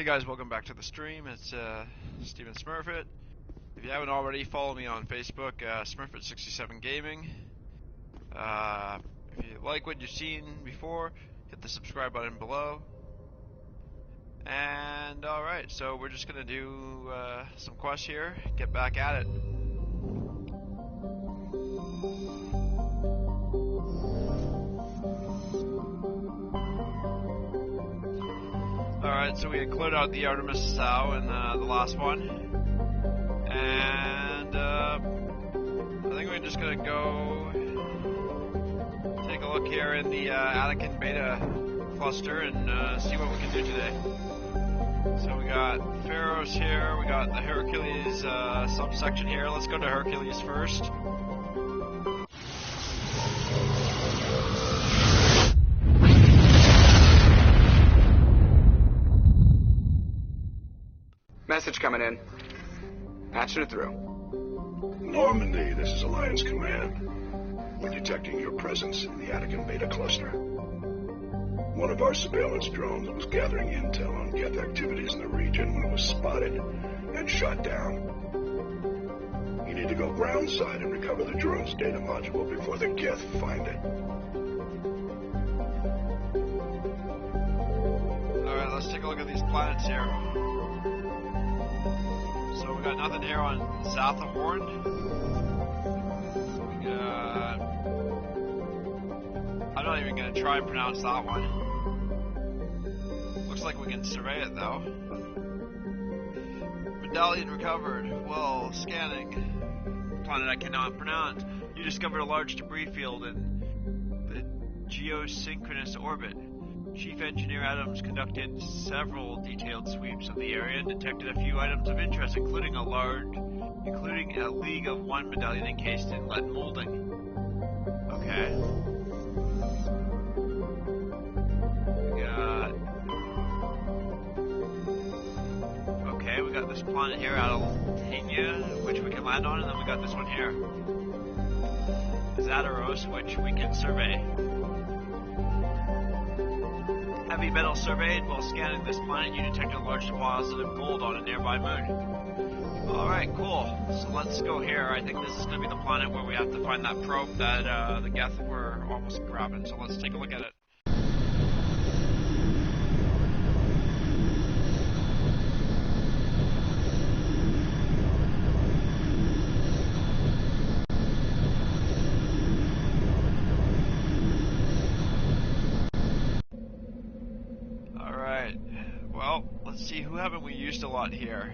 Hey guys, welcome back to the stream. It's Steven Smurfit. If you haven't already, follow me on Facebook, Smurfit67 Gaming. If you like what you've seen before, hit the subscribe button below. And alright, so we're just gonna do some quests here, get back at it. Alright, so we had cleared out the Artemis Sow in the last one. And I think we're just gonna go take a look here in the Attican beta cluster and see what we can do today. So we got Pharaohs here, we got the Hercules subsection here. Let's go to Hercules first. Message coming in. Patching it through. Normandy, this is Alliance Command. We're detecting your presence in the Attican beta cluster. One of our surveillance drones was gathering intel on Geth activities in the region when it was spotted and shot down. You need to go groundside and recover the drone's data module before the Geth find it. Alright, let's take a look at these planets here. So we got nothing here on south of Horn. We got... I'm not even going to try and pronounce that one. Looks like we can survey it though. Medallion recovered. Well, scanning. Planet I cannot pronounce. You discovered a large debris field in the geosynchronous orbit. Chief Engineer Adams conducted several detailed sweeps of the area and detected a few items of interest, including a League of One medallion encased in lead molding. Okay. We got this planet here, Attican, which we can land on, and then we got this one here, Zataros, which we can survey. Heavy metal surveyed. While scanning this planet, you detected a large deposit of gold on a nearby moon. Alright, cool. So let's go here. I think this is going to be the planet where we have to find that probe that the Geth were almost grabbing. So let's take a look at it. Well, let's see, who haven't we used a lot here?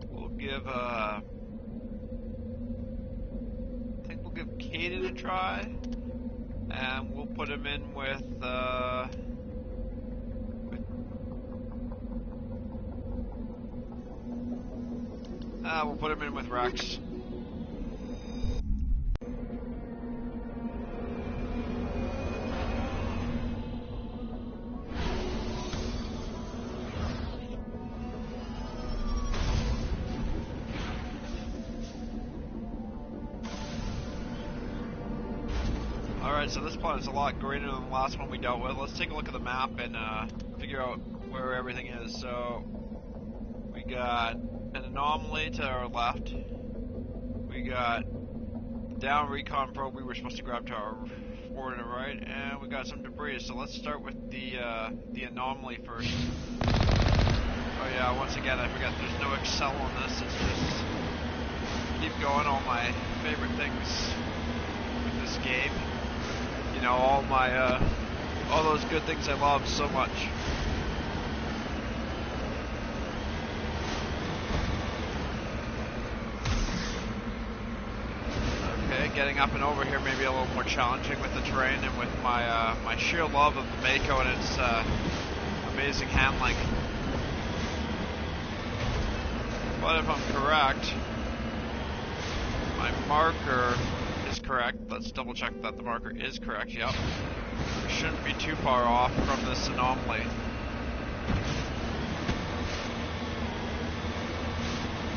We'll give, I think we'll give Caden a try, and we'll put him in with we'll put him in with Rex. Alright, so this planet's a lot greater than the last one we dealt with. Let's take a look at the map and figure out where everything is. So, we got an anomaly to our left. We got the down recon probe we were supposed to grab to our forward and right, and we got some debris. So let's start with the anomaly first. Oh yeah, once again I forgot there's no Excel on this. It's just keep going. All my favorite things with this game. You know, all those good things I love so much. Okay, getting up and over here may be a little more challenging with the terrain and with my my sheer love of the Mako and its amazing handling. But if I'm correct, my marker is correct. Let's double check that the marker is correct. Yep. We shouldn't be too far off from this anomaly.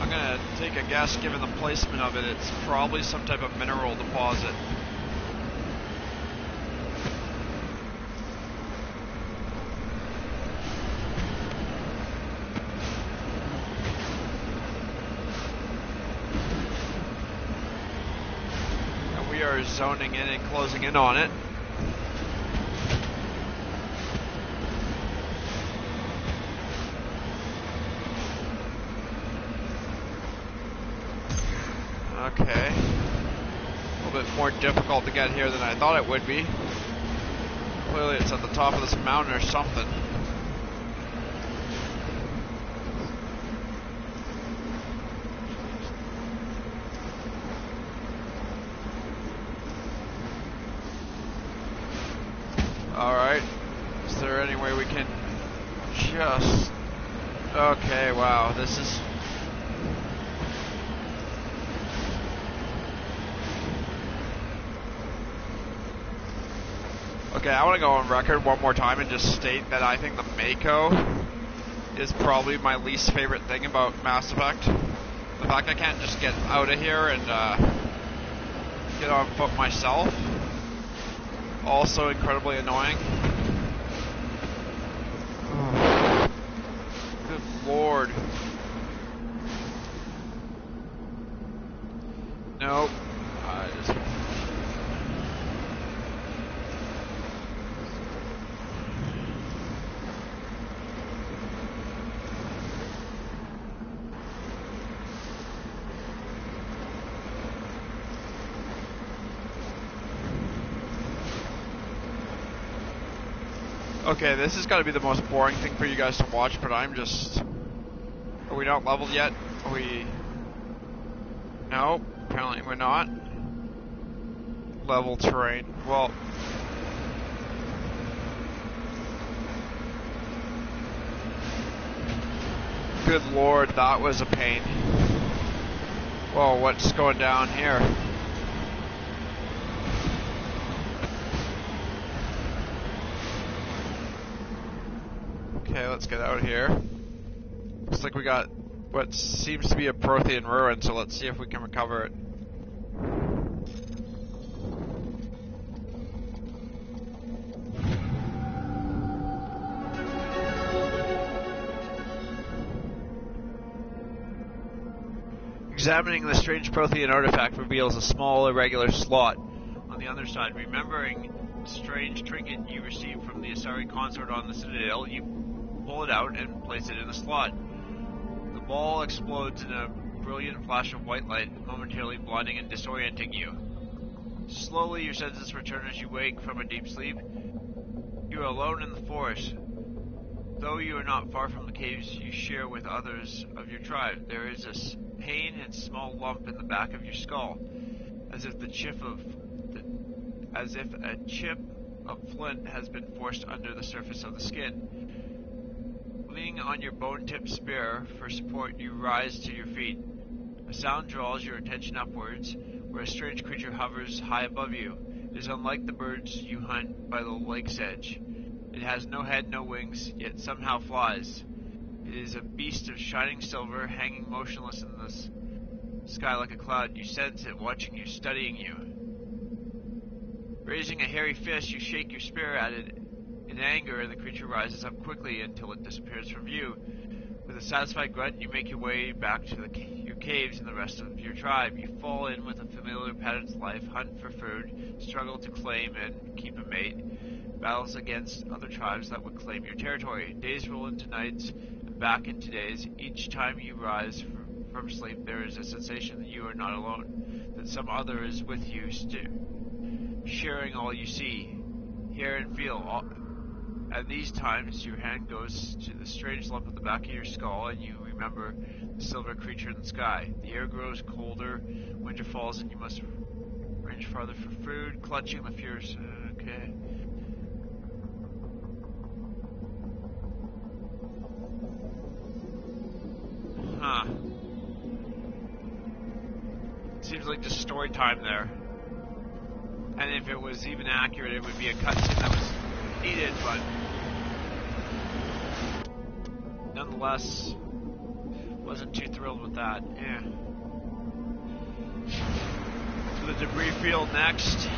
I'm gonna take a guess, given the placement of it, it's probably some type of mineral deposit. zoning in and closing in on it. Okay. A little bit more difficult to get here than I thought it would be. Clearly it's at the top of this mountain or something. Alright. Is there any way we can just... Okay, wow, this is... Okay, I want to go on record one more time and just state that I think the Mako is probably my least favorite thing about Mass Effect. The fact I can't just get out of here and get on foot myself. Also incredibly annoying. Oh. Good lord. Nope. I just... Okay, this has got to be the most boring thing for you guys to watch, but I'm just... Are we not leveled yet? Are we... No, apparently we're not. Level terrain. Well... Good lord, that was a pain. Whoa, what's going down here? Okay, let's get out of here. Looks like we got what seems to be a Prothean ruin, so let's see if we can recover it. Examining the strange Prothean artifact reveals a small, irregular slot on the other side. Remembering the strange trinket you received from the Asari consort on the Citadel, you pull it out and place it in the slot. The ball explodes in a brilliant flash of white light, momentarily blinding and disorienting you. Slowly your senses return as you wake from a deep sleep. You are alone in the forest. Though you are not far from the caves you share with others of your tribe, there is a pain and small lump in the back of your skull, as if a chip of flint has been forced under the surface of the skin. Leaning on your bone-tipped spear for support, you rise to your feet. A sound draws your attention upwards, where a strange creature hovers high above you. It is unlike the birds you hunt by the lake's edge. It has no head, no wings, yet somehow flies. It is a beast of shining silver, hanging motionless in the sky like a cloud. You sense it, watching you, studying you. Raising a hairy fist, you shake your spear at it. In anger, the creature rises up quickly until it disappears from view. With a satisfied grunt, you make your way back to your caves and the rest of your tribe. You fall in with a familiar pattern to life, hunt for food, struggle to claim and keep a mate, battles against other tribes that would claim your territory. Days roll into nights, and back into days. Each time you rise from sleep, there is a sensation that you are not alone, that some other is with you, sharing all you see, hear, and feel. At these times, your hand goes to the strange lump at the back of your skull, and you remember the silver creature in the sky. The air grows colder, winter falls, and you must range farther for food, clutching the fierce... Okay. Huh. Seems like just story time there. And if it was even accurate, it would be a cutscene that was needed, but nonetheless, wasn't too thrilled with that. Yeah. So the debris field next.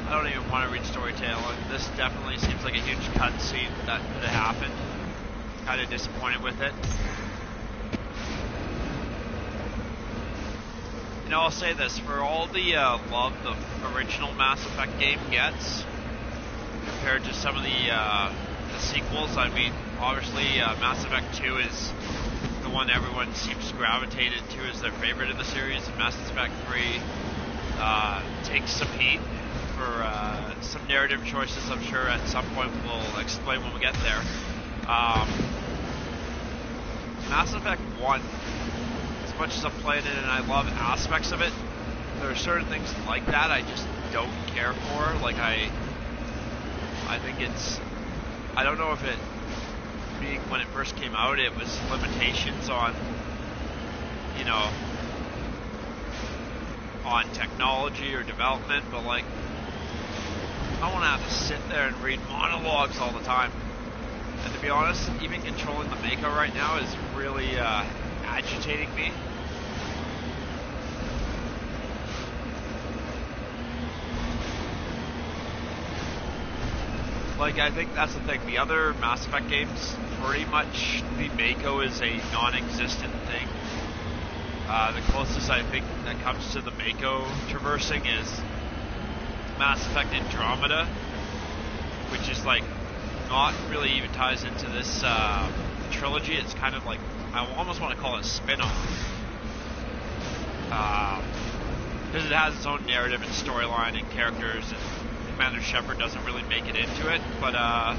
I don't even want to read Storytale. This definitely seems like a huge cutscene that could have happened. Kind of disappointed with it. You know, I'll say this, for all the love the original Mass Effect game gets, compared to some of the sequels, I mean, obviously Mass Effect 2 is the one everyone seems gravitated to as their favorite in the series, and Mass Effect 3 takes some heat for some narrative choices I'm sure at some point we'll explain when we get there. Mass Effect 1, as much as I'm playing it and I love aspects of it, there are certain things like that I just don't care for. Like I think it's, I don't know if it, being when it first came out, it was limitations on, you know, on technology or development, but like, I don't want to have to sit there and read monologues all the time. And to be honest, even controlling the Mako right now is really agitating me. Like, I think that's the thing. The other Mass Effect games, pretty much the Mako is a non-existent thing. The closest I think that comes to the Mako traversing is Mass Effect Andromeda, which is like not really even ties into this trilogy. It's kind of like, I almost want to call it a spin-off, because it has its own narrative and storyline and characters, and Commander Shepard doesn't really make it into it. But I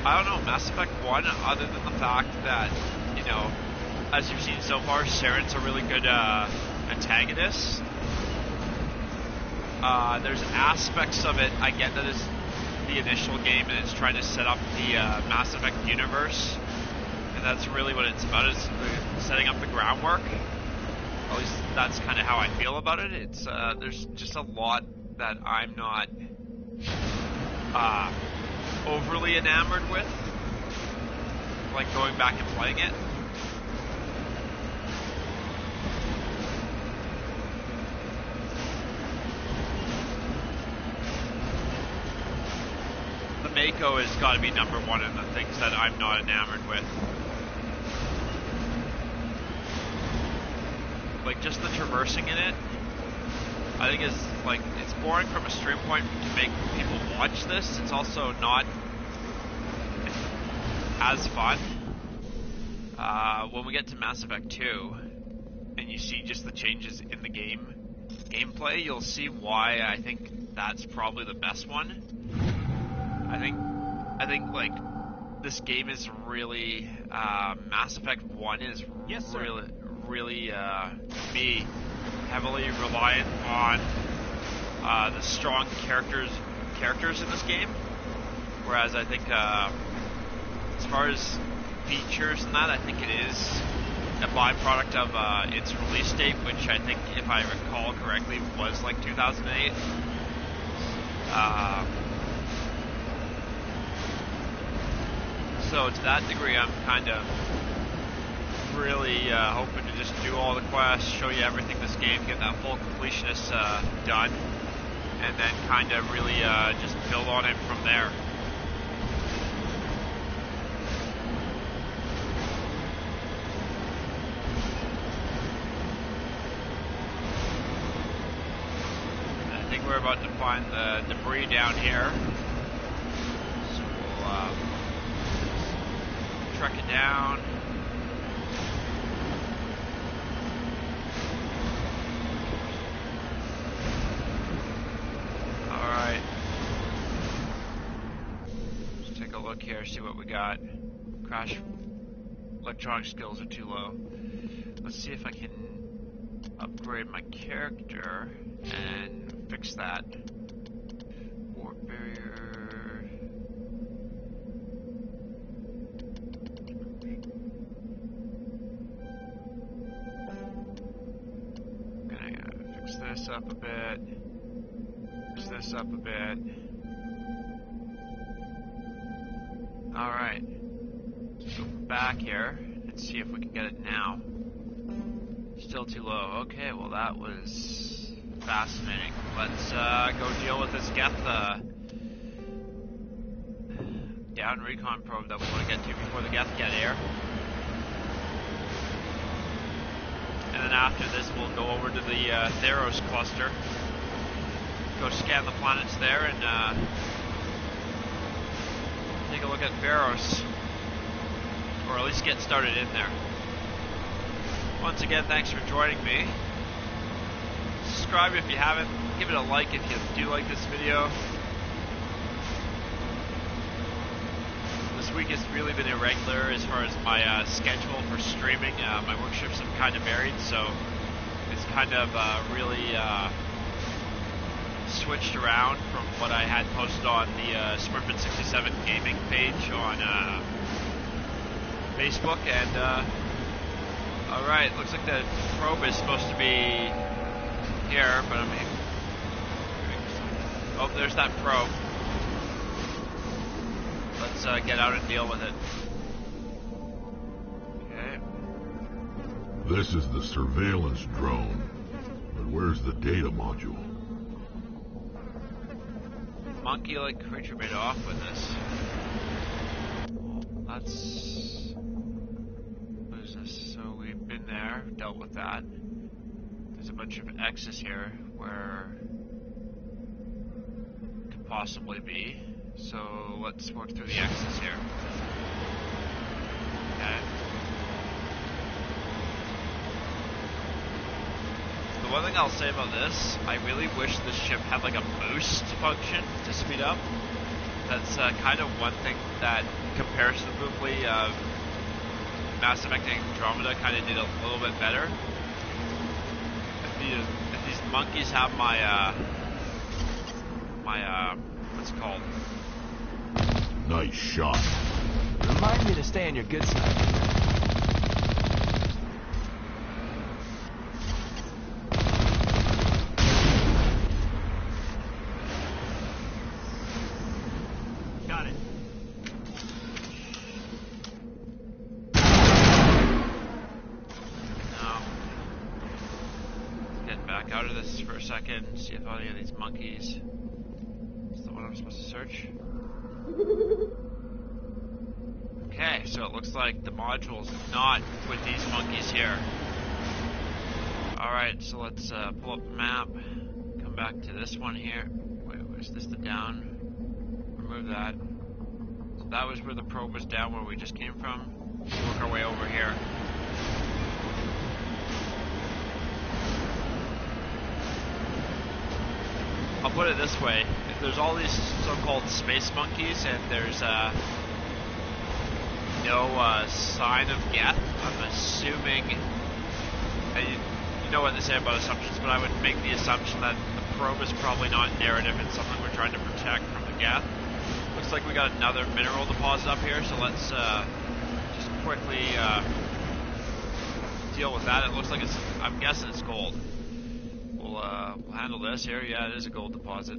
don't know, Mass Effect 1, other than the fact that, you know, as you've seen so far, Saren's a really good antagonist. There's aspects of it, I get that it's the initial game and it's trying to set up the Mass Effect universe, and that's really what it's about, is setting up the groundwork. At least that's kind of how I feel about it. It's there's just a lot that I'm not overly enamored with, like going back and playing it. The Mako has got to be number one in the things that I'm not enamored with. Like, just the traversing in it, I think is, like, it's boring from a stream point to make people watch this. It's also not as fun. When we get to Mass Effect 2, and you see just the changes in the gameplay, you'll see why I think that's probably the best one. I think like, this game is really, Mass Effect 1 is really, to me, heavily reliant on the strong characters in this game. Whereas I think, as far as features and that, I think it is a byproduct of its release date, which I think, if I recall correctly, was like 2008. So to that degree, I'm kind of really hoping to just do all the quests, show you everything this game, get that full completionist done, and then kind of really just build on it from there. I think we're about to find the debris down here, so we'll truck it down. Alright. Let's take a look here, see what we got. Crash electronic skills are too low. Let's see if I can upgrade my character and fix that. Warp barrier. This up a bit, fix this up a bit. Alright, so back here and see if we can get it now. Still too low. Okay, well that was fascinating. Let's go deal with this Geth down recon probe that we want to get to before the Geth get here. And then after this, we'll go over to the Theros cluster, go scan the planets there, and take a look at Veros, or at least get started in there. Once again, thanks for joining me. Subscribe if you haven't. Give it a like if you do like this video. This week has really been irregular as far as my schedule for streaming. My work shifts have kind of varied, so it's kind of really switched around from what I had posted on the Smurfit67 gaming page on Facebook. And alright, looks like the probe is supposed to be here, but I mean, oh, there's that probe. Let's get out and deal with it. Okay. This is the surveillance drone, but where's the data module? Monkey-like creature made off with this. That's... what is this? So we've been there, dealt with that. There's a bunch of X's here where it could possibly be. So let's work through the X's here. Okay. The one thing I'll say about this, I really wish this ship had like a boost function to speed up. That's kind of one thing that comparatively Mass Effect Andromeda kind of did a little bit better. If these monkeys have my what's it called? Nice shot. Remind me to stay on your good side. Got it. Now, get back out of this for a second, see if any of these monkeys is the one I'm supposed to search. Okay, so it looks like the module's not with these monkeys here. Alright, so let's pull up the map, come back to this one here. Wait, where's this, the down? Remove that. So that was where the probe was down, where we just came from. Work our way over here. I'll put it this way, if there's all these so-called space monkeys and there's no sign of Geth, I'm assuming, and you know what they say about assumptions, but I would make the assumption that the probe is probably not narrative, it's something we're trying to protect from the Geth. Looks like we got another mineral deposit up here, so let's just quickly deal with that. It looks like it's, I'm guessing it's gold. We'll handle this here. Yeah, it is a gold deposit.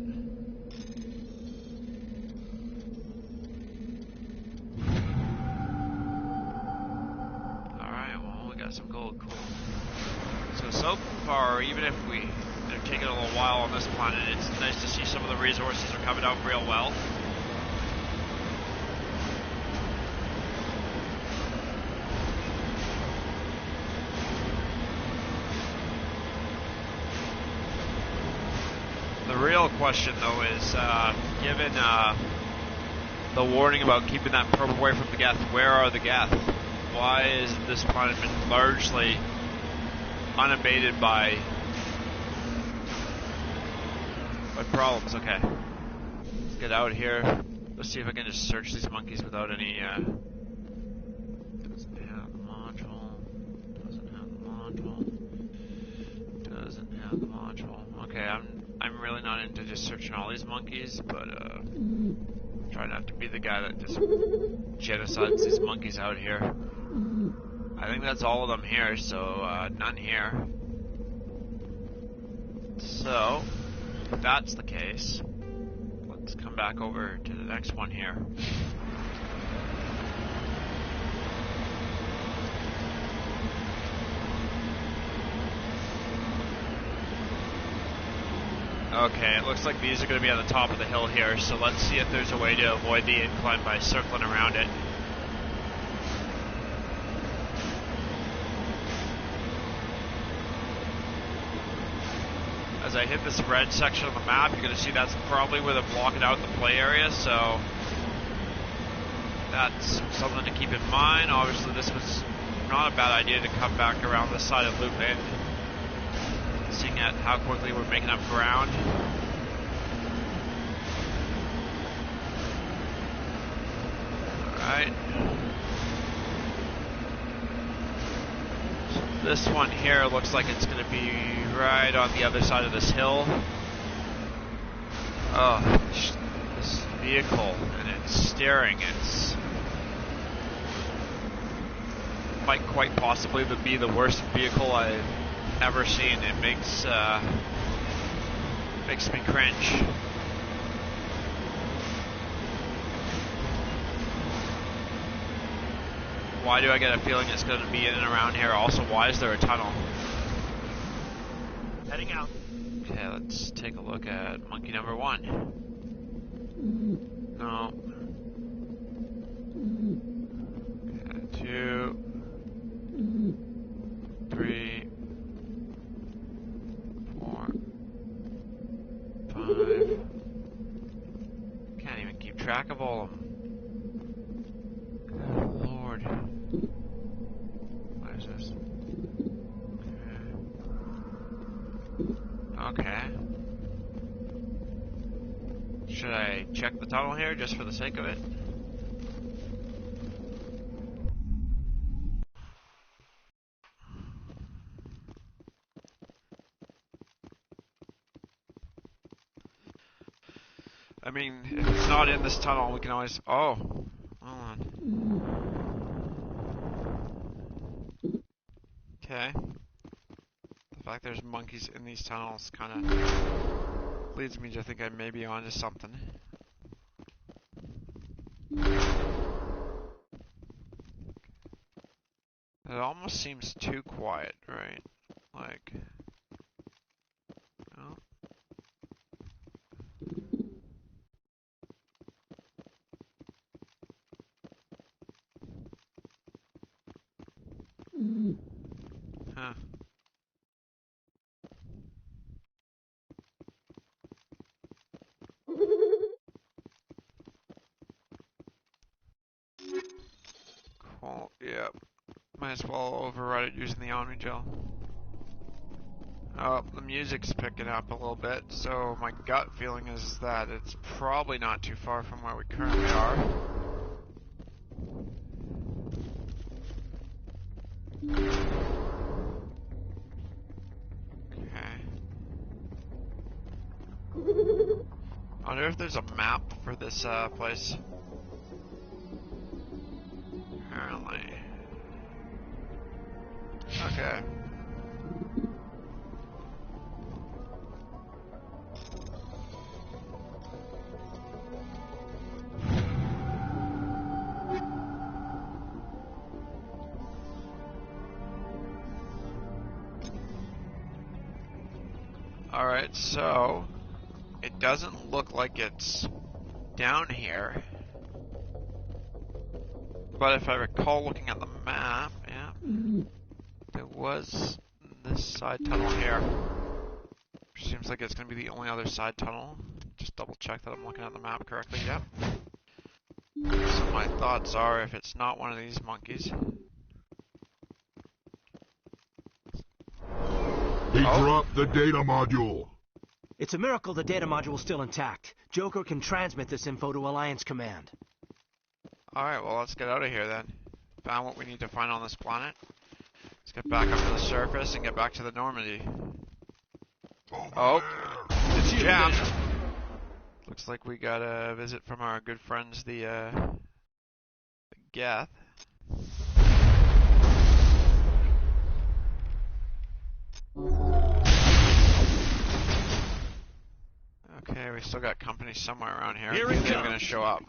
Alright, well, we got some gold. Cool. So far, even if they're taking a little while on this planet, it's nice to see some of the resources are coming out real well. The real question, though, is given the warning about keeping that probe away from the Geth, where are the Geth? Why is this planet been largely unabated by problems? Okay, let's get out here. Let's see if I can just search these monkeys without any. Doesn't have the module. Doesn't have the module. Doesn't have the module. Okay, I'm really not into just searching all these monkeys, but try not to be the guy that just genocides these monkeys out here. I think that's all of them here, so none here. So, if that's the case, let's come back over to the next one here. Okay, it looks like these are going to be on the top of the hill here, so let's see if there's a way to avoid the incline by circling around it. as I hit this red section of the map, you're going to see that's probably where they're blocking out the play area, so that's something to keep in mind. Obviously, this was not a bad idea to come back around this side of Loop End, seeing at how quickly we're making up ground. Alright. So this one here looks like it's going to be right on the other side of this hill. Oh, this vehicle, and it's steering. It's might quite possibly be the worst vehicle I've ever seen. It makes me cringe. Why do I get a feeling it's going to be in and around here? Also, why is there a tunnel? Heading out. Okay, let's take a look at monkey number 1. No. Okay, 2, 3, 4, 5. Can't even keep track of all of them. Good Lord. What is this? Okay. Should I check the tunnel here just for the sake of it? I mean, if it's not in this tunnel, we can always... Oh! Hold on. Okay. The fact there's monkeys in these tunnels kind of leads me to think I may be onto something. It almost seems too quiet, right? Like... Oh. Huh. Cool, yeah. Might as well override it using the Omni Gel. Oh, the music's picking up a little bit, so my gut feeling is that it's probably not too far from where we currently are. Okay. I wonder if there's a map for this place. Apparently. Okay. Alright, so it doesn't look like it's down here. But if I recall looking at the map, yeah, there was this side tunnel here. Seems like it's going to be the only other side tunnel. Just double check that I'm looking at the map correctly, yep. So my thoughts are, if it's not one of these monkeys... He dropped the data module. It's a miracle the data module's still intact. Joker can transmit this info to Alliance Command. Alright, well, let's get out of here then. Found what we need to find on this planet. Let's get back up to the surface and get back to the Normandy. Oh, it's jammed. Looks like we got a visit from our good friends, the Geth. Okay, we still got company somewhere around here. Here I think it they're comes. gonna show up.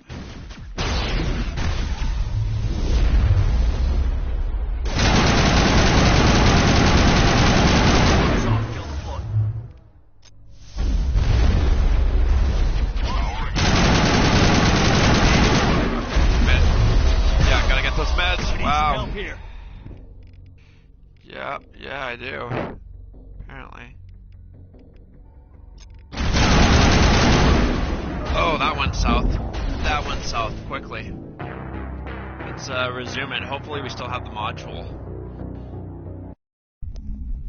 Yeah, gotta get those meds. Wow. Here. Yeah, I do. Apparently. up quickly. Let's resume it. Hopefully we still have the module.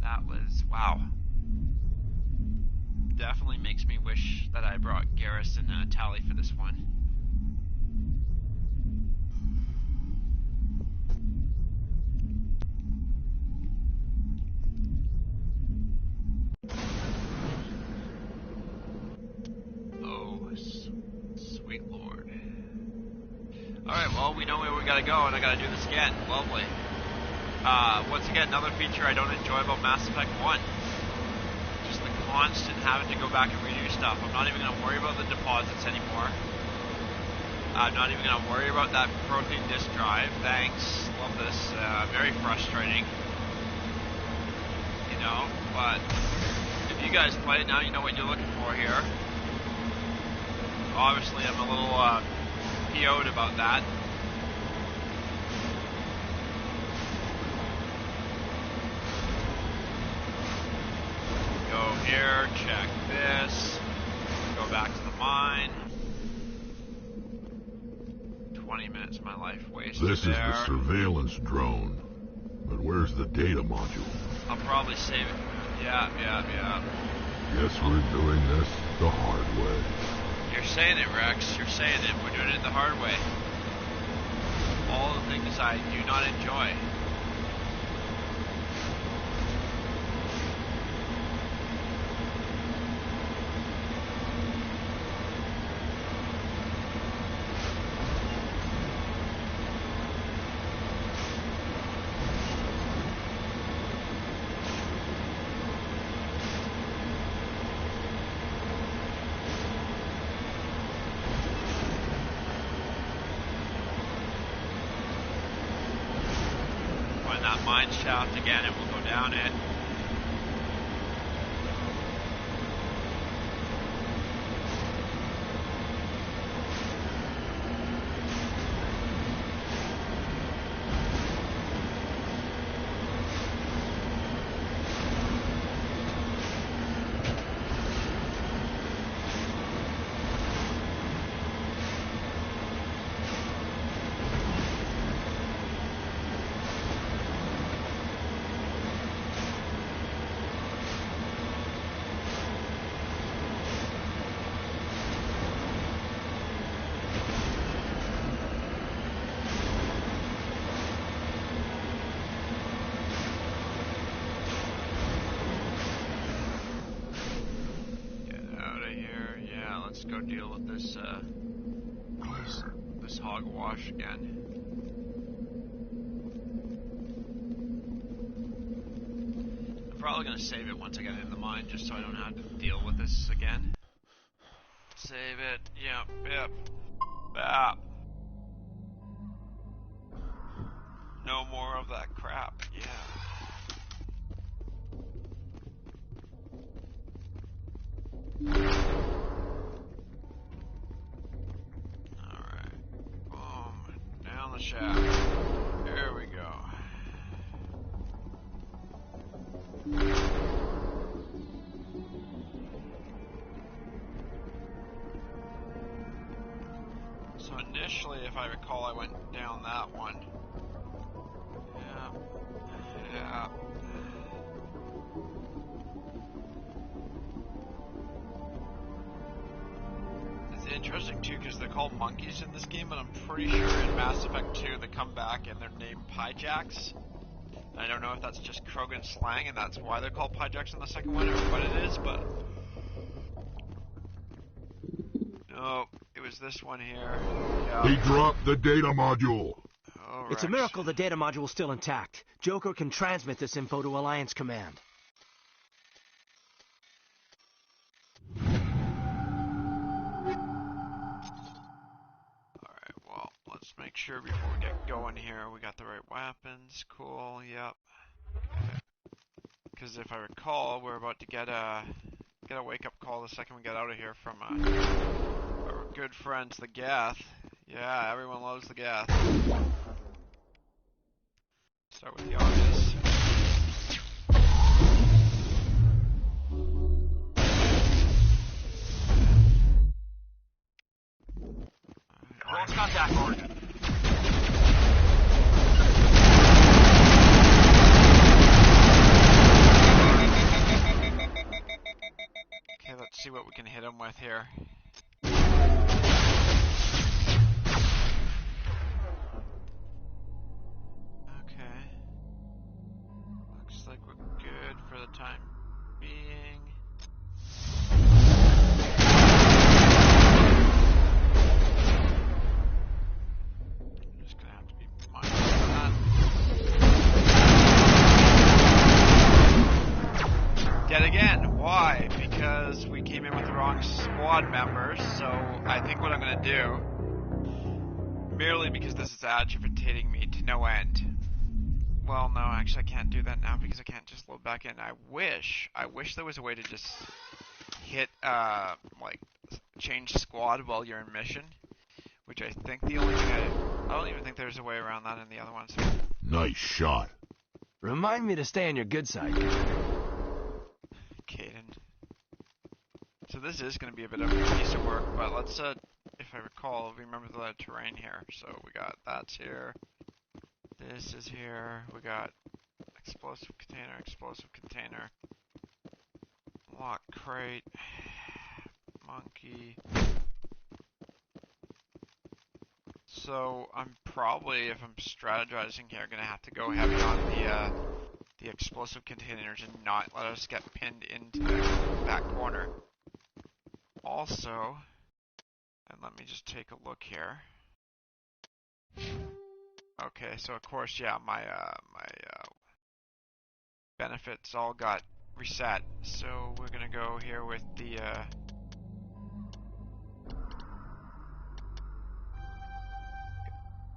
That was, wow. Definitely makes me wish that I brought Garrus and Tally for this one. Oh, sweet lord. Alright, well, we know where we gotta go, and I gotta do this again. Lovely. Once again, another feature I don't enjoy about Mass Effect 1. Just the constant having to go back and redo stuff. I'm not even gonna worry about the deposits anymore. I'm not even gonna worry about that protein disk drive. Thanks. Love this. Very frustrating. You know, but if you guys play it now, you know what you're looking for here. Obviously, I'm a little PO'd about that. Go here, check this, go back to the mine. 20 minutes of my life wasted. This is the surveillance drone, but where's the data module? I'll probably save it. Yeah. Guess we're doing this the hard way. You're saying it, Rex. You're saying it. We're doing it the hard way. All the things I do not enjoy. Mine shaft again, and we'll go down it. Let's go deal with this, this hogwash again. I'm probably gonna save it once I get in the mine, just so I don't have to deal with this again. Save it. Yep. Ah. No more of that crap. Yeah. Down the shaft. There we go. So initially, if I recall, I went down that one. Yeah. It's interesting too, because they're called monkeys in this game, but I'm pretty sure in Mass Effect 2 they come back and they're named Pyjaks. I don't know if that's just Krogan slang and that's why they're called Pyjaks in the second one, or what it is, but... No, it was this one here. Yeah. He dropped the data module. Oh, It's a miracle the data module's still intact. Joker can transmit this info to Alliance Command. Let's make sure before we get going here we got the right weapons. Cool, yep. Because if I recall, we're about to get a wake-up call the second we get out of here from our good friends, the Geth. Yeah, everyone loves the Geth. Start with the obvious. What's contact. Okay, let's see what we can hit him with here. Okay. Looks like we're good for the time being. Just gonna have to be mindful of that. Dead again. Why? Because we came in with the wrong squad members, so I think what I'm gonna do, merely because this is agitating me to no end. Well, no, actually I can't do that now because I can't just load back in. I wish there was a way to just hit, like, change squad while you're in mission. Which I think the only thing I don't even think there's a way around that in the other ones. Nice shot. Remind me to stay on your good side. Caden. So this is going to be a bit of a piece of work, but let's, if I recall, remember the terrain here. So we got that's here. This is here. We got explosive container, lock crate, monkey. So I'm probably, if I'm strategizing here, gonna have to go heavy on the explosive containers and not let us get pinned into that corner. Also, and let me just take a look here. Okay, so of course, yeah, my benefits all got reset. So we're gonna go here with the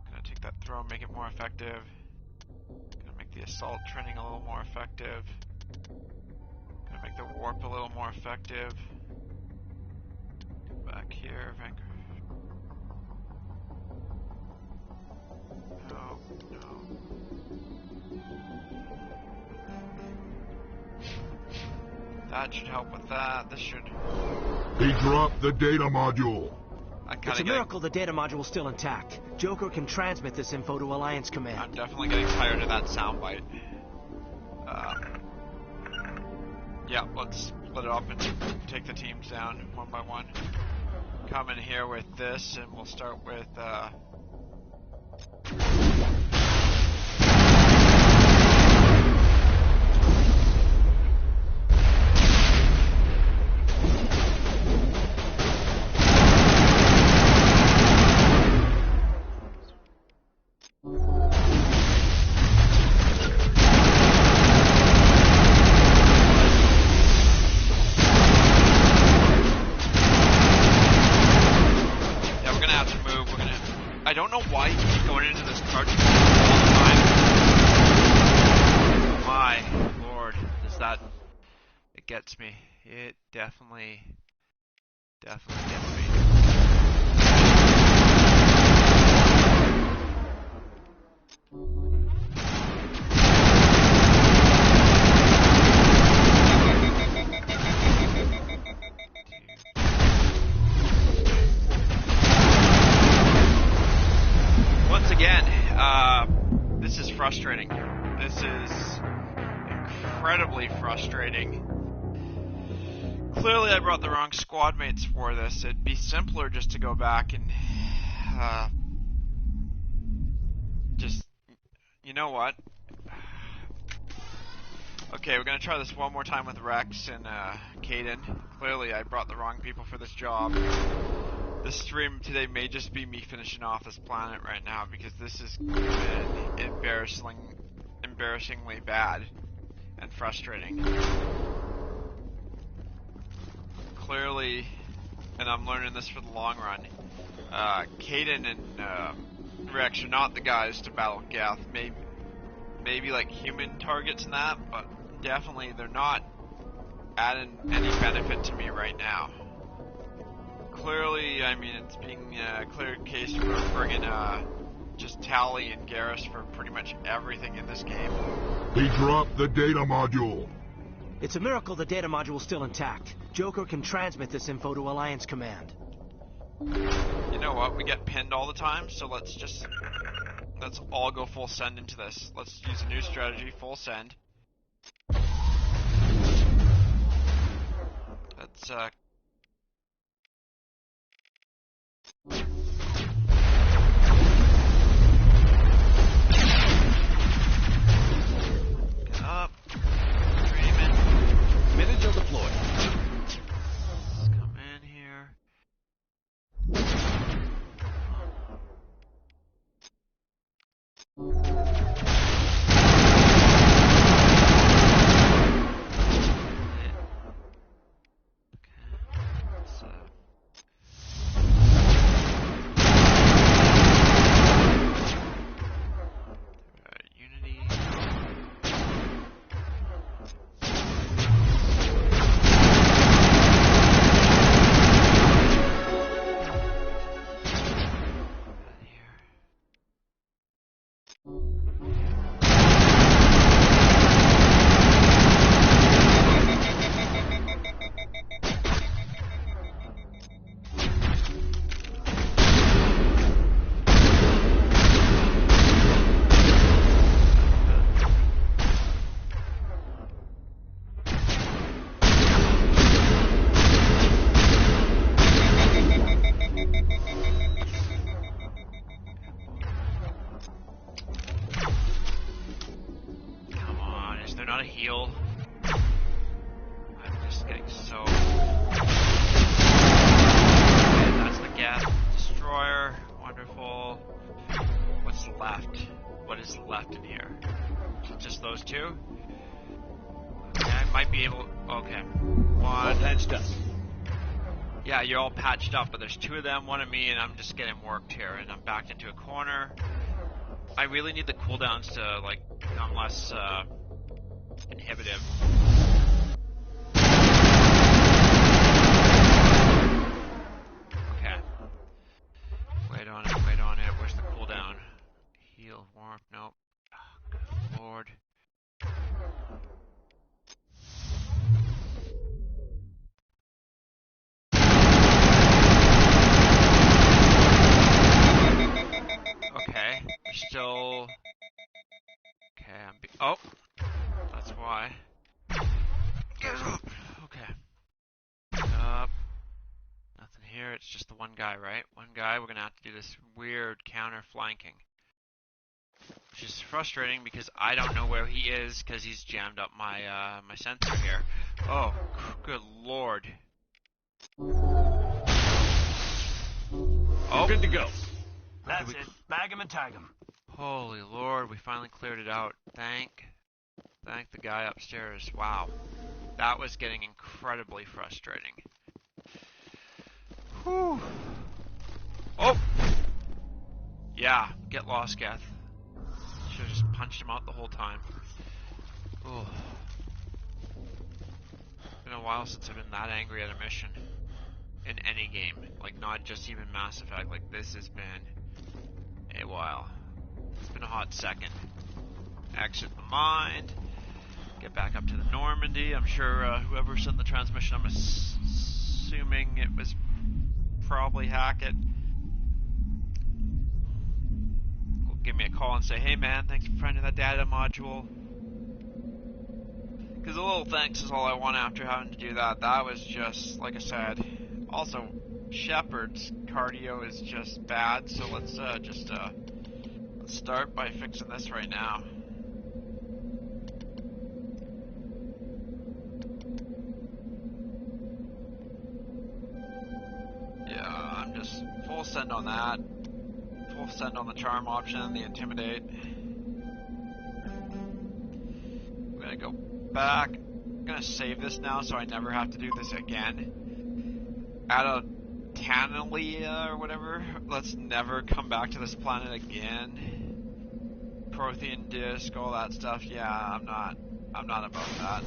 gonna take that throw and make it more effective. Gonna make the assault training a little more effective. Gonna make the warp a little more effective. Back here, Vancouver. No, no. That should help with that. This should. He dropped the data module. It's a miracle the data module is still intact. Joker can transmit this info to Alliance Command. I'm definitely getting tired of that soundbite. Yeah, let's split it up and take the teams down one by one. Come in here with this, and we'll start with, I don't know why you keep going into this card all the time. My lord, does that... It gets me. It definitely gets me. Once again, this is frustrating. This is incredibly frustrating. Clearly I brought the wrong squad mates for this. It'd be simpler just to go back and just, you know what? Okay, we're gonna try this one more time with Rex and Caden. Clearly I brought the wrong people for this job. This stream today may just be me finishing off this planet right now because this has been embarrassingly bad and frustrating. Clearly, and I'm learning this for the long run, Caden and Rex are not the guys to battle Geth. Maybe like human targets and that, but definitely they're not adding any benefit to me right now. Clearly, I mean, it's being a clear case for bringing just Tally and Garrus for pretty much everything in this game. He dropped the data module. It's a miracle the data module is still intact. Joker can transmit this info to Alliance Command. You know what? We get pinned all the time, so let's all go full send into this. Let's use a new strategy, full send. Let's get up, dreaming. Minutes are deployed. Let's come in here. Unity. Come on, is there not a heal? I'm just getting so... Okay, that's the gas destroyer. Wonderful. What's left? What is left in here? Just those two? Okay, I might be able... Okay. One. Patched up. Yeah, you're all patched up, but there's two of them, one of me, and I'm just getting worked here, and I'm backed into a corner. I really need the cooldowns to, like, become less, inhibitive. Okay. Wait on it, wait on it. Where's the cooldown? Heal, warmth, nope. Oh, good lord. Okay, we're still... Okay, oh! That's why. Get up! Okay. Up. Nothing here, it's just the one guy, right? One guy, we're gonna have to do this weird counter flanking. Which is frustrating because I don't know where he is because he's jammed up my my sensor here. Oh, good lord. Oh, Good to go. That's it. Bag him and tag him. holy lord, we finally cleared it out. Thank the guy upstairs. Wow. That was getting incredibly frustrating. Whew. Oh! Yeah, get lost, Geth. Should've just punched him out the whole time. Oh. It's been a while since I've been that angry at a mission. In any game. Like, not just even Mass Effect. Like, this has been a while. It's been a hot second. Exit the mind. Get back up to the Normandy. I'm sure whoever sent the transmission, I'm assuming it was probably Hackett. Will give me a call and say, hey man, thanks for finding that data module. Because a little thanks is all I want after having to do that. That was just, like I said. Also, Shepard's cardio is just bad, so let's let's start by fixing this right now. Yeah, I'm just full send on that. Full send on the charm option, the intimidate. I'm gonna go back. I'm gonna save this now so I never have to do this again. Attican or whatever. Let's never come back to this planet again. Prothean disk, all that stuff. Yeah, I'm not about that.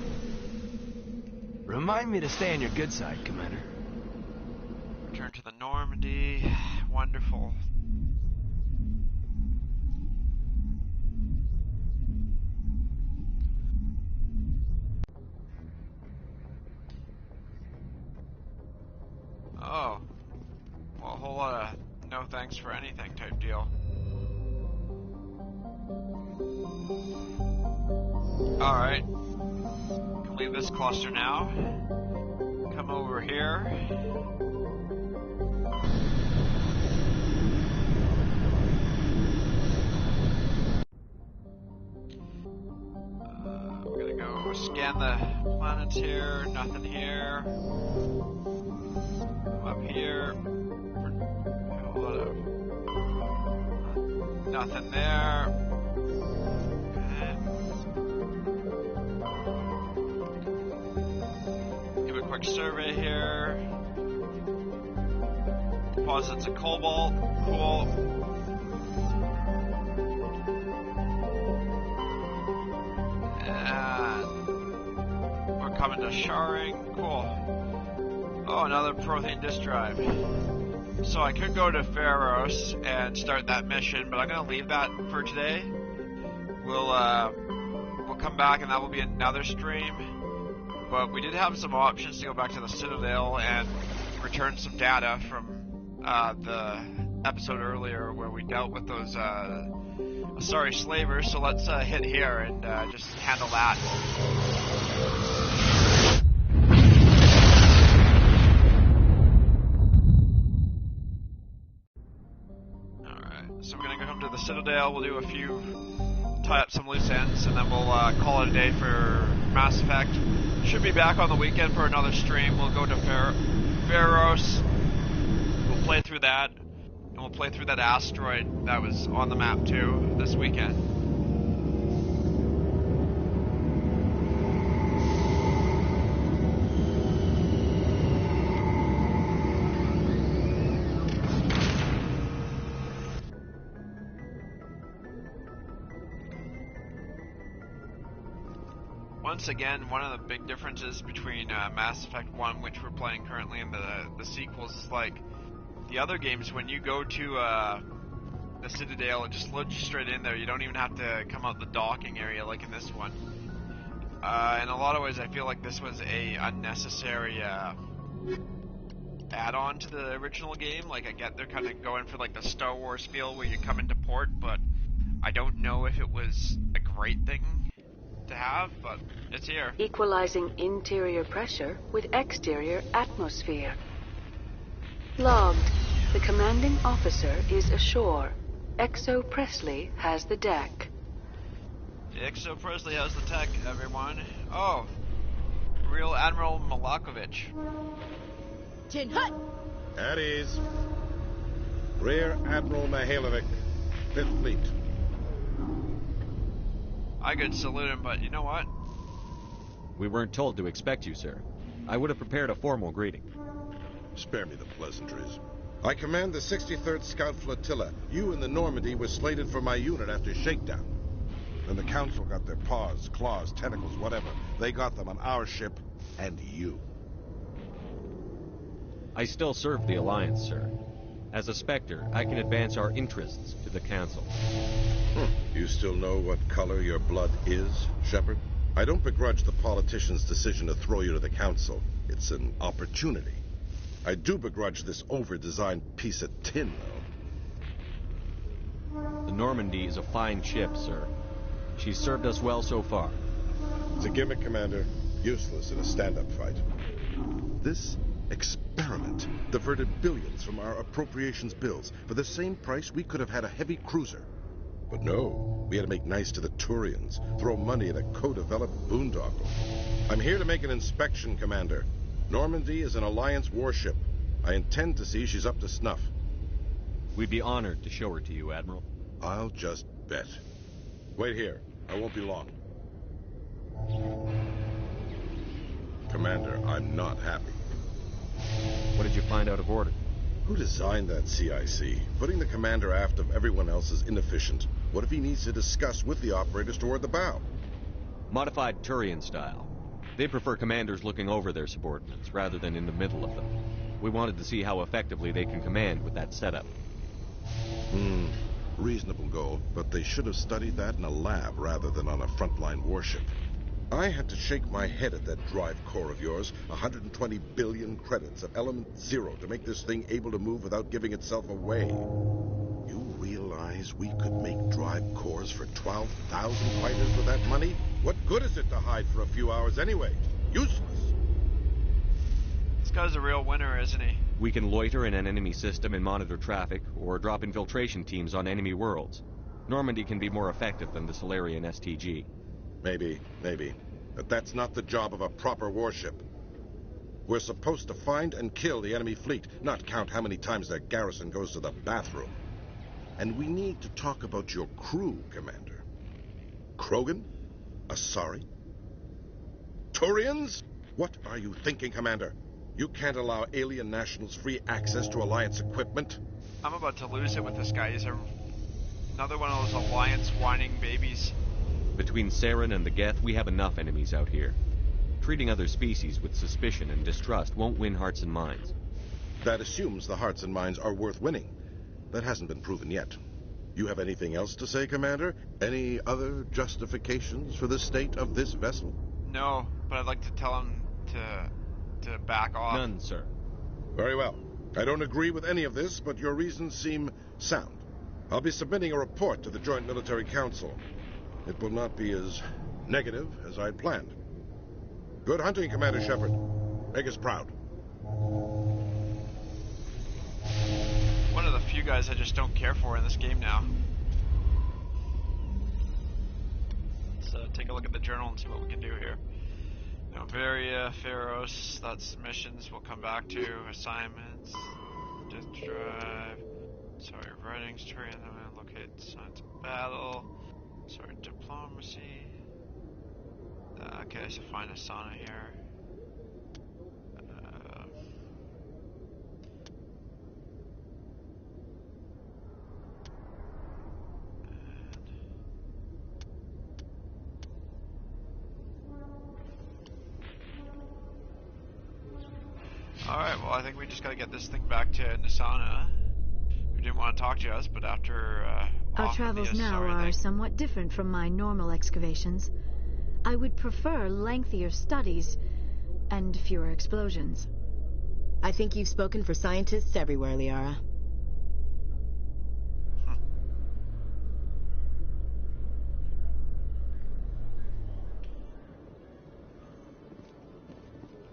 Remind me to stay on your good side, Commander. Return to the Normandy. Wonderful. Oh. Well, lot of no thanks for anything type deal. Alright. Can leave this cluster now. Come over here. We're gonna go scan the Planetary. Nothing here. Come up here. Nothing there. Okay. Give a quick survey here. Deposits of cobalt. Cool. And we're coming to Sharing. Cool. Oh, another protein disk drive. So I could go to Pharos and start that mission, but I'm gonna leave that for today. We'll come back and that will be another stream. But we did have some options to go back to the Citadel and return some data from the episode earlier where we dealt with those sorry slavers. So let's hit here and just handle that. So we're gonna go home to the Citadel, we'll do a few, tie up some loose ends, and then we'll call it a day for Mass Effect. Should be back on the weekend for another stream. We'll go to Pharos, we'll play through that, and we'll play through that asteroid that was on the map too this weekend. Once again, one of the big differences between Mass Effect 1, which we're playing currently, and the sequels is like the other games, when you go to the Citadel, it just loads you straight in there. You don't even have to come out the docking area like in this one. In a lot of ways, I feel like this was a unnecessary add-on to the original game. Like, I get they're kind of going for like the Star Wars feel where you come into port, but I don't know if it was a great thing to have, but it's here. Equalizing interior pressure with exterior atmosphere. Logged. The commanding officer is ashore. Exo Presley has the deck. Exo Presley has the tech, everyone. Oh, real Admiral Malakovich. Tin Hut! At ease. Rear Admiral Mihailovic, 5th Fleet. I could salute him, but you know what? We weren't told to expect you, sir. I would have prepared a formal greeting. Spare me the pleasantries. I command the 63rd Scout Flotilla. You and the Normandy were slated for my unit after shakedown. Then the Council got their paws, claws, tentacles, whatever. They got them on our ship and you. I still serve the Alliance, sir. As a Spectre, I can advance our interests to the Council. You still know what color your blood is, Shepard? I don't begrudge the politician's decision to throw you to the Council. It's an opportunity. I do begrudge this over-designed piece of tin, though. The Normandy is a fine ship, sir. She's served us well so far. It's a gimmick, Commander. Useless in a stand-up fight. This experiment diverted billions from our appropriations bills. For the same price, we could have had a heavy cruiser. But no, we had to make nice to the Turians, throw money at a co-developed boondoggle. I'm here to make an inspection, Commander. Normandy is an Alliance warship. I intend to see she's up to snuff. We'd be honored to show her to you, Admiral. I'll just bet. Wait here. I won't be long. Commander, I'm not happy. What did you find out of order? Who designed that CIC? Putting the commander aft of everyone else is inefficient. What if he needs to discuss with the operators toward the bow? Modified Turian style. They prefer commanders looking over their subordinates rather than in the middle of them. We wanted to see how effectively they can command with that setup. Reasonable goal, but they should have studied that in a lab rather than on a frontline warship. I had to shake my head at that drive core of yours. 120 billion credits at element 0 to make this thing able to move without giving itself away. You realize we could make drive cores for 12,000 fighters with that money? What good is it to hide for a few hours anyway? Useless. This guy's a real winner, isn't he? We can loiter in an enemy system and monitor traffic, or drop infiltration teams on enemy worlds. Normandy can be more effective than the Solarian STG. Maybe. But that's not the job of a proper warship. We're supposed to find and kill the enemy fleet, not count how many times their garrison goes to the bathroom. And we need to talk about your crew, Commander. Krogan? Asari? Turians? What are you thinking, Commander? You can't allow alien nationals free access to Alliance equipment. I'm about to lose it with this guy. He's another one of those Alliance whining babies. Between Saren and the Geth, we have enough enemies out here. Treating other species with suspicion and distrust won't win hearts and minds. That assumes the hearts and minds are worth winning. That hasn't been proven yet. You have anything else to say, Commander? Any other justifications for the state of this vessel? No, but I'd like to tell him to back off. None, sir. Very well. I don't agree with any of this, but your reasons seem sound. I'll be submitting a report to the Joint Military Council. It will not be as negative as I'd planned. Good hunting, Commander Shepard. Make us proud. One of the few guys I just don't care for in this game now. Let's take a look at the journal and see what we can do here. Novaria, Pharos, that's missions we'll come back to. Assignments, Death Drive, sorry, writings, tree, and then we'll locate signs of battle. Sorry, diplomacy. Okay, so find Asana here. Alright, well I think we just gotta get this thing back to Nisana. We didn't want to talk to us, but after our travels now are somewhat different from my normal excavations. I would prefer lengthier studies and fewer explosions. I think you've spoken for scientists everywhere, Liara.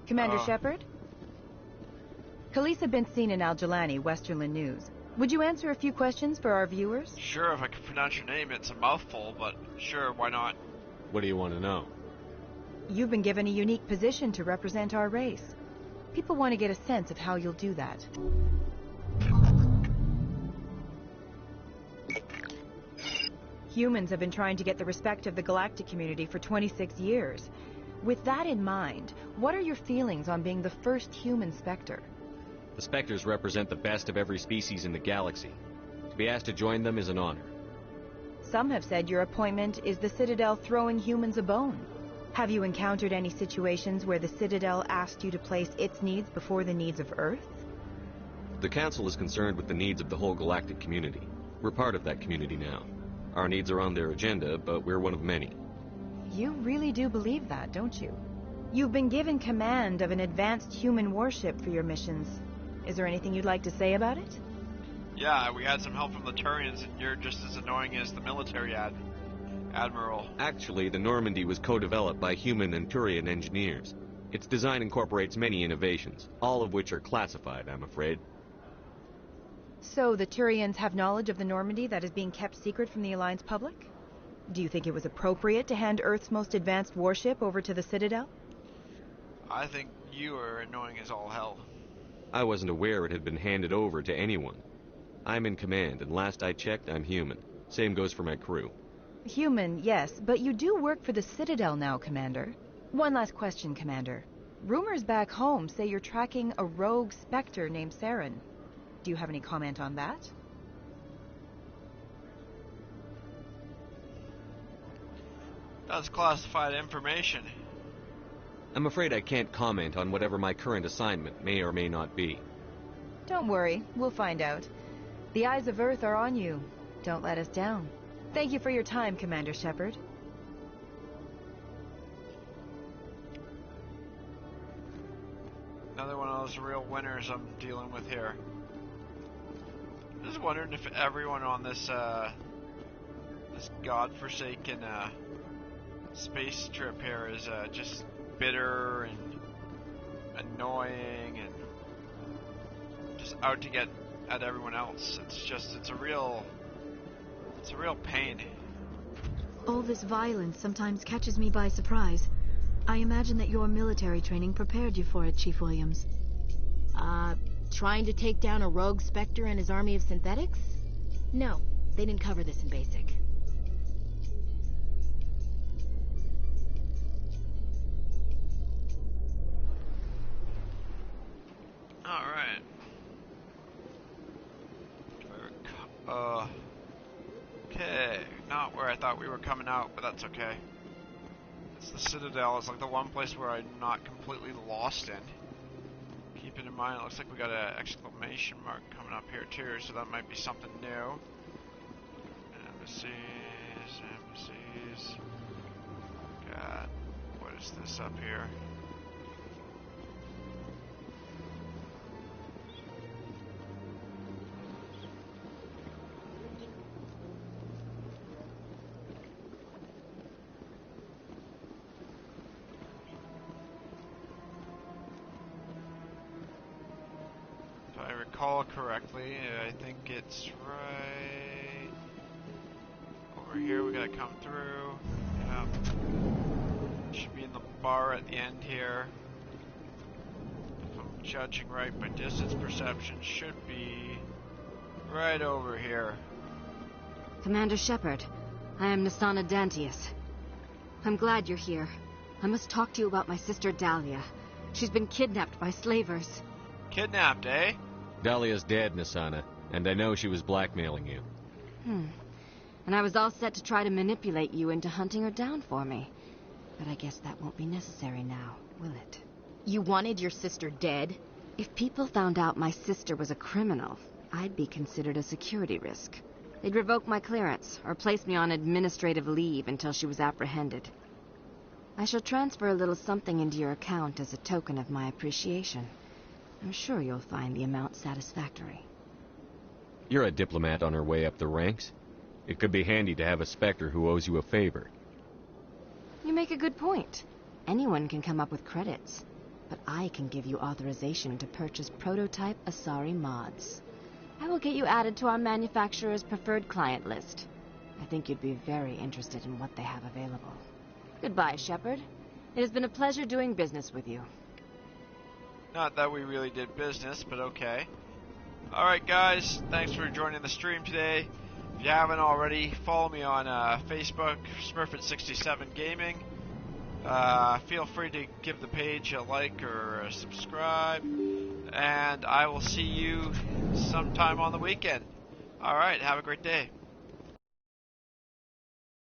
Commander Shepard? Khaleesa been seen in Al-Jalani, Westerland News. Would you answer a few questions for our viewers? Sure, if I can pronounce your name. It's a mouthful, but sure, why not? What do you want to know? You've been given a unique position to represent our race. People want to get a sense of how you'll do that. Humans have been trying to get the respect of the galactic community for 26 years. With that in mind, what are your feelings on being the first human Spectre? The Spectres represent the best of every species in the galaxy. To be asked to join them is an honor. Some have said your appointment is the Citadel throwing humans a bone. Have you encountered any situations where the Citadel asked you to place its needs before the needs of Earth? The Council is concerned with the needs of the whole galactic community. We're part of that community now. Our needs are on their agenda, but we're one of many. You really do believe that, don't you? You've been given command of an advanced human warship for your missions. Is there anything you'd like to say about it? Yeah, we had some help from the Turians, and you're just as annoying as the military admiral. Actually, the Normandy was co-developed by human and Turian engineers. Its design incorporates many innovations, all of which are classified, I'm afraid. So the Turians have knowledge of the Normandy that is being kept secret from the Alliance public? Do you think it was appropriate to hand Earth's most advanced warship over to the Citadel? I think you are annoying as all hell. I wasn't aware it had been handed over to anyone. I'm in command, and last I checked, I'm human. Same goes for my crew. Human, yes, but you do work for the Citadel now, Commander. One last question, Commander. Rumors back home say you're tracking a rogue Spectre named Saren. Do you have any comment on that? That's classified information. I'm afraid I can't comment on whatever my current assignment may or may not be. Don't worry, we'll find out. The eyes of Earth are on you. Don't let us down. Thank you for your time, Commander Shepard. those real winners I'm dealing with here. Just wondering if everyone on this this godforsaken space trip here is just bitter and annoying and just out to get at everyone else. It's a real pain. All this violence sometimes catches me by surprise. I imagine that your military training prepared you for it, Chief Williams. Trying to take down a rogue Spectre and his army of synthetics? No, they didn't cover this in basic. Alright. Okay, not where I thought we were coming out, but that's okay. It's the Citadel. It's like the one place where I'm not completely lost in. Keeping in mind, it looks like we got an exclamation mark coming up here too, so that might be something new. Embassies. God, what is this up here? Recall correctly, I think it's right over here. We gotta come through. Yep. Should be in the bar at the end here. If I'm judging right by distance perception, should be right over here. Commander Shepard, I am Nasana Dantius. I'm glad you're here. I must talk to you about my sister Dahlia. She's been kidnapped by slavers. Kidnapped, eh? Dahlia's dead, Nasana, and I know she was blackmailing you. And I was all set to try to manipulate you into hunting her down for me. But I guess that won't be necessary now, will it? You wanted your sister dead? If people found out my sister was a criminal, I'd be considered a security risk. They'd revoke my clearance, or place me on administrative leave until she was apprehended. I shall transfer a little something into your account as a token of my appreciation. I'm sure you'll find the amount satisfactory. You're a diplomat on her way up the ranks. It could be handy to have a Spectre who owes you a favor. You make a good point. Anyone can come up with credits. But I can give you authorization to purchase prototype Asari mods. I will get you added to our manufacturer's preferred client list. I think you'd be very interested in what they have available. Goodbye, Shepard. It has been a pleasure doing business with you. Not that we really did business, but okay. Alright guys, thanks for joining the stream today. If you haven't already, follow me on Facebook, Smurfit67 Gaming. Feel free to give the page a like or a subscribe. And I will see you sometime on the weekend. Alright, have a great day.